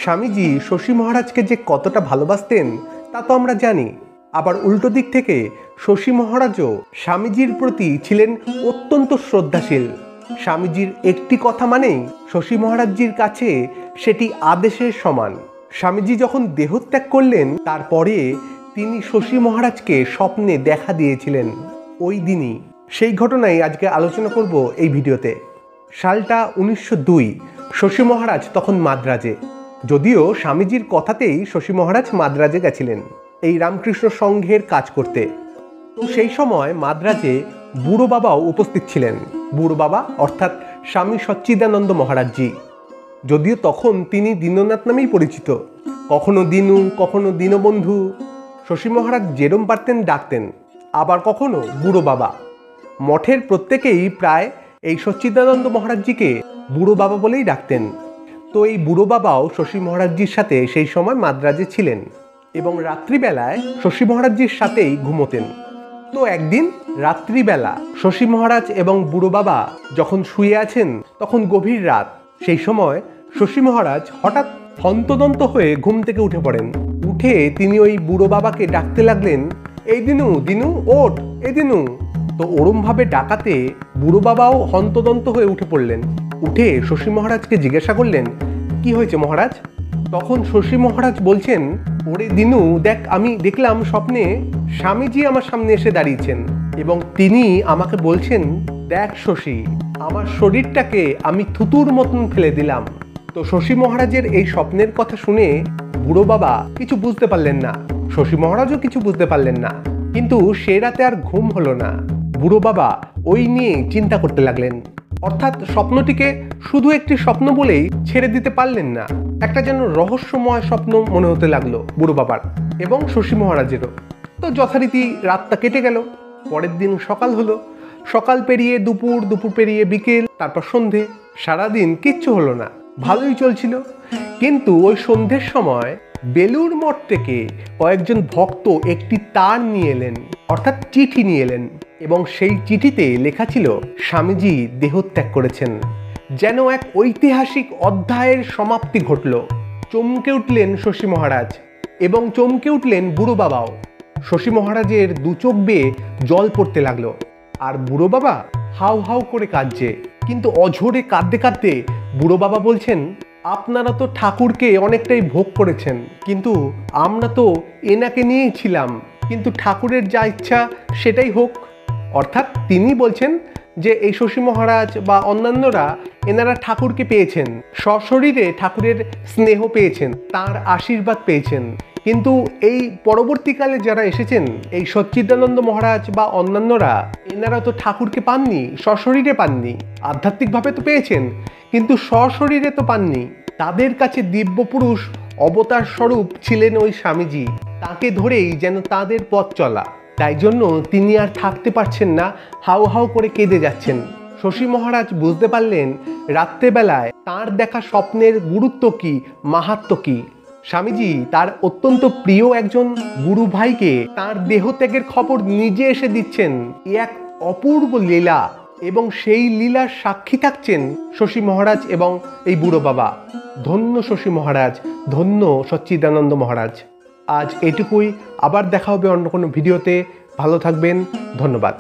স্বামীজি শশী মহারাজকে যে কতটা ভালোবাসতেন তা তো আমরা জানি। আবার উল্টো দিক থেকে শশী মহারাজও স্বামীজির প্রতি ছিলেন অত্যন্ত শ্রদ্ধাশীল। স্বামীজির একটি কথা মানেই শশী মহারাজজির কাছে সেটি আদেশের সমান। স্বামীজি যখন দেহত্যাগ করলেন তারপরে তিনি শশী মহারাজকে স্বপ্নে দেখা দিয়েছিলেন ওই দিনই। সেই ঘটনাই আজকে আলোচনা করব এই ভিডিওতে। সালটা 1902। শশী মহারাজ তখন মাদ্রাজে। যদিও স্বামীজির কথাতেই শশী মহারাজ মাদ্রাজে গেছিলেন এই রামকৃষ্ণ সংঘের কাজ করতে। তো সেই সময় মাদ্রাজে বুড়ো বাবাও উপস্থিত ছিলেন। বুড়ো বাবা অর্থাৎ স্বামী সচ্চিদানন্দ মহারাজজি। যদিও তখন তিনি দীননাথ নামেই পরিচিত, কখনো দিনু, কখনো দীনবন্ধু। শশী মহারাজ যেরম পারতেন ডাকতেন, আবার কখনো বুড়ো বাবা। মঠের প্রত্যেকেই প্রায় এই সচ্চিদানন্দ মহারাজজিকে বুড়ো বাবা বলেই ডাকতেন। তো এই বুড়ো বাবাও শশী মহারাজজির সাথে সেই সময় মাদ্রাজে ছিলেন এবং রাত্রিবেলায় শশী মহারাজজির সাথেই ঘুমোতেন। তো একদিন রাত্রিবেলা শশী মহারাজ এবং বুড়ো বাবা যখন শুয়ে আছেন তখন গভীর রাত। সেই সময় শশী মহারাজ হঠাৎ হন্তদন্ত হয়ে ঘুম থেকে উঠে পড়েন। উঠে তিনি ওই বুড়ো বাবাকে ডাকতে লাগলেন, এই দিনু, দিনু ওঠ, এই দিনু। তো ওরমভাবে ডাকাতে বুড়ো বাবাও হন্তদন্ত হয়ে উঠে পড়লেন। উঠে শশী মহারাজকে জিজ্ঞাসা করলেন, কি হয়েছে মহারাজ? তখন শশী মহারাজ বলছেন, ওরে দিনু দেখ, আমি দেখলাম স্বপ্নে স্বামীজি আমার সামনে এসে দাঁড়িয়েছেন এবং তিনি আমাকে বলছেন, দেখ শশী, আমার শরীরটাকে আমি থুতুর মতন ফেলে দিলাম। তো শশী মহারাজের এই স্বপ্নের কথা শুনে বুড়ো বাবা কিছু বুঝতে পারলেন না, শশী মহারাজও কিছু বুঝতে পারলেন না। কিন্তু সে রাতে আর ঘুম হলো না। বুড়ো বাবা ওই নিয়ে চিন্তা করতে লাগলেন। অর্থাৎ স্বপ্নটিকে শুধু একটি স্বপ্ন বলেই ছেড়ে দিতে পারলেন না। একটা যেন রহস্যময় স্বপ্ন মনে হতে লাগলো বুড়ো বাবার এবং শশী মহারাজেরও। তো যথারীতি রাতটা কেটে গেল। পরের দিন সকাল হলো। সকাল পেরিয়ে দুপুর, দুপুর পেরিয়ে বিকেল, তারপর সন্ধে। সারাদিন কিচ্ছু হলো না, ভালোই চলছিল। কিন্তু ওই সন্ধ্যের সময় বেলুড় মঠ থেকে কয়েকজন ভক্ত একটি তার নিয়ে এলেন, অর্থাৎ চিঠি নিয়ে এলেন এবং সেই চিঠিতে লেখা ছিল স্বামীজি দেহত্যাগ করেছেন। যেন এক ঐতিহাসিক অধ্যায়ের সমাপ্তি ঘটল। চমকে উঠলেন শশী মহারাজ এবং চমকে উঠলেন বুড়ো বাবাও। শশী মহারাজের দু চোখ বেয়ে জল পড়তে লাগলো আর বুড়ো বাবা হাউ হাউ করে কাঁদছে। কিন্তু অঝোরে কাঁদতে কাঁদতে বুড়ো বাবা বলছেন, আপনারা তো ঠাকুরকে অনেকটাই ভোগ করেছেন, কিন্তু আমরা তো এনাকে নিয়েই ছিলাম, কিন্তু ঠাকুরের যা ইচ্ছা সেটাই হোক। অর্থাৎ তিনি বলছেন যে এই শশী মহারাজ বা অন্যান্যরা এনারা ঠাকুরকে পেয়েছেন, সশরীরে ঠাকুরের স্নেহ পেয়েছেন, তার আশীর্বাদ পেয়েছেন। কিন্তু এই পরবর্তীকালে যারা এসেছেন, এই সচ্চিদানন্দ মহারাজ বা অন্যান্যরা, এনারা তো ঠাকুরকে পাননি, সশরীরে পাননি। আধ্যাত্মিকভাবে তো পেয়েছেন কিন্তু সশরীরে তো পাননি। তাদের কাছে দিব্য পুরুষ অবতার স্বরূপ ছিলেন ওই স্বামীজি। তাকে ধরেই যেন তাদের পথ চলা। তাই জন্য তিনি আর থাকতে পারছেন না, হাউ হাউ করে কেঁদে যাচ্ছেন। শশী মহারাজ বুঝতে পারলেন রাত্রেবেলায় তার দেখা স্বপ্নের গুরুত্ব কি, মাহাত্ম্য কি। স্বামীজি তার অত্যন্ত প্রিয় একজন গুরু ভাইকে তার দেহত্যাগের খবর নিজে এসে দিচ্ছেন। এক অপূর্ব লীলা, এবং সেই লীলার সাক্ষী থাকছেন শশী মহারাজ এবং এই বুড়ো বাবা। ধন্য শশী মহারাজ, ধন্য সচ্চিদানন্দ মহারাজ। আজ এটুকুই, আবার দেখা হবে অন্য কোনো ভিডিওতে। ভালো থাকবেন, ধন্যবাদ।